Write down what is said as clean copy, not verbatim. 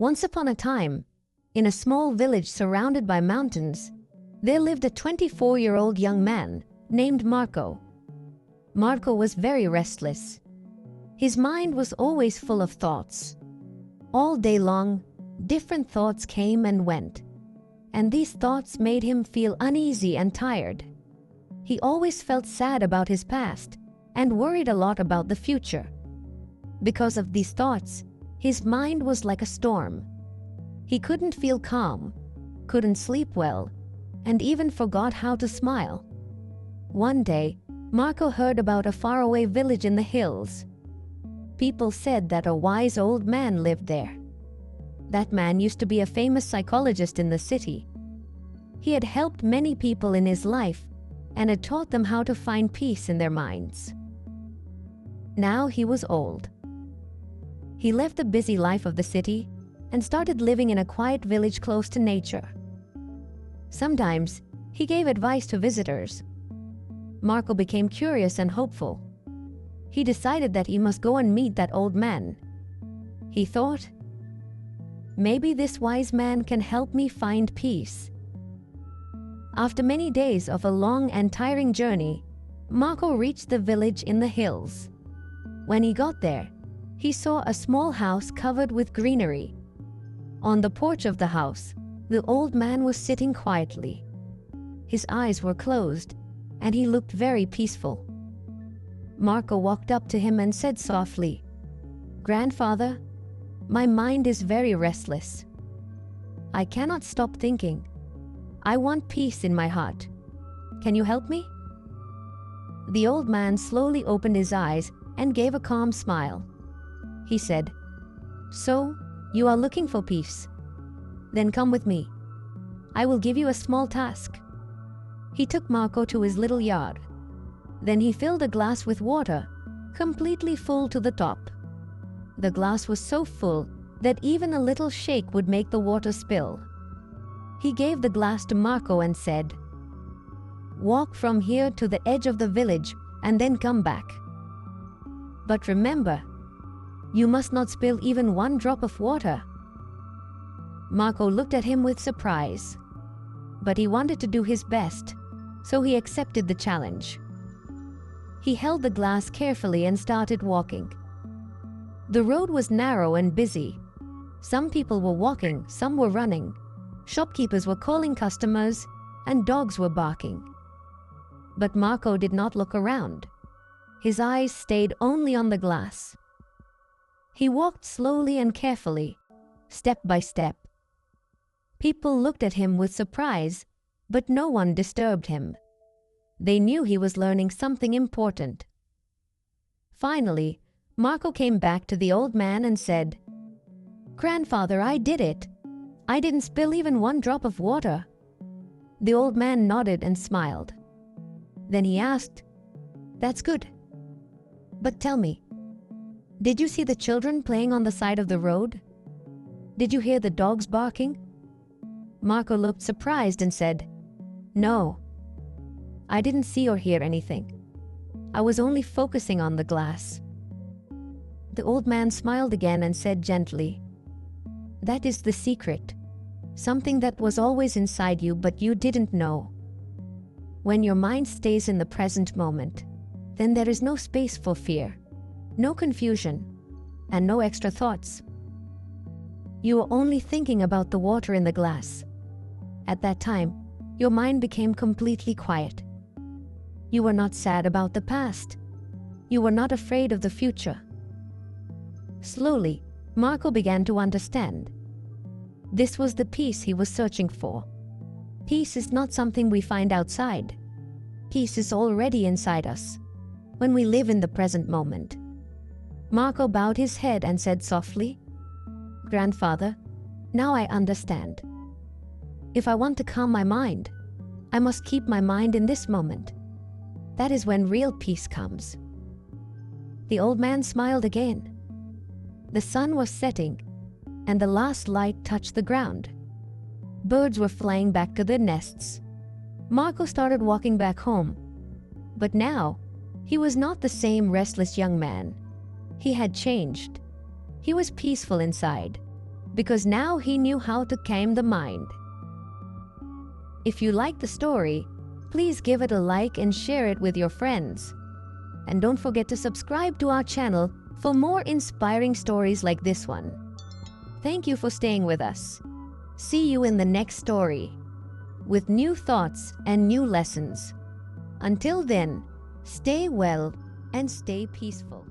Once upon a time, in a small village surrounded by mountains, there lived a 24-year-old young man named Marco. Marco was very restless. His mind was always full of thoughts. All day long, different thoughts came and went, and these thoughts made him feel uneasy and tired. He always felt sad about his past and worried a lot about the future. Because of these thoughts, his mind was like a storm. He couldn't feel calm, couldn't sleep well, and even forgot how to smile. One day, Marco heard about a faraway village in the hills. People said that a wise old man lived there. That man used to be a famous psychologist in the city. He had helped many people in his life and had taught them how to find peace in their minds. Now he was old. He left the busy life of the city and started living in a quiet village close to nature. Sometimes, he gave advice to visitors. Marco became curious and hopeful. He decided that he must go and meet that old man. He thought, maybe this wise man can help me find peace. After many days of a long and tiring journey, Marco reached the village in the hills. When he got there, he saw a small house covered with greenery. On the porch of the house, the old man was sitting quietly. His eyes were closed, and he looked very peaceful. Marco walked up to him and said softly, "Grandfather, my mind is very restless. I cannot stop thinking. I want peace in my heart. Can you help me?" The old man slowly opened his eyes and gave a calm smile. He said, "So, you are looking for peace? Then come with me. I will give you a small task." He took Marco to his little yard. Then he filled a glass with water, completely full to the top. The glass was so full that even a little shake would make the water spill. He gave the glass to Marco and said, "Walk from here to the edge of the village and then come back. But remember, you must not spill even one drop of water." Marco looked at him with surprise, but he wanted to do his best, so he accepted the challenge. He held the glass carefully and started walking. The road was narrow and busy. Some people were walking, some were running. Shopkeepers were calling customers, and dogs were barking. But Marco did not look around. His eyes stayed only on the glass. He walked slowly and carefully, step by step. People looked at him with surprise, but no one disturbed him. They knew he was learning something important. Finally, Marco came back to the old man and said, "Grandfather, I did it. I didn't spill even one drop of water." The old man nodded and smiled. Then he asked, "That's good. But tell me, did you see the children playing on the side of the road? Did you hear the dogs barking?" Marco looked surprised and said, "No, I didn't see or hear anything. I was only focusing on the glass." The old man smiled again and said gently, "That is the secret. Something that was always inside you but you didn't know. When your mind stays in the present moment, then there is no space for fear, no confusion, and no extra thoughts. You are only thinking about the water in the glass. At that time, your mind became completely quiet. You were not sad about the past. You were not afraid of the future." Slowly, Marco began to understand. This was the peace he was searching for. Peace is not something we find outside. Peace is already inside us, when we live in the present moment. Marco bowed his head and said softly, "Grandfather, now I understand. If I want to calm my mind, I must keep my mind in this moment. That is when real peace comes." The old man smiled again. The sun was setting, and the last light touched the ground. Birds were flying back to their nests. Marco started walking back home. But now, he was not the same restless young man. He had changed. He was peaceful inside. because now he knew how to calm the mind. If you like the story, please give it a like and share it with your friends. And don't forget to subscribe to our channel for more inspiring stories like this one. Thank you for staying with us. See you in the next story, with new thoughts and new lessons. Until then, stay well and stay peaceful.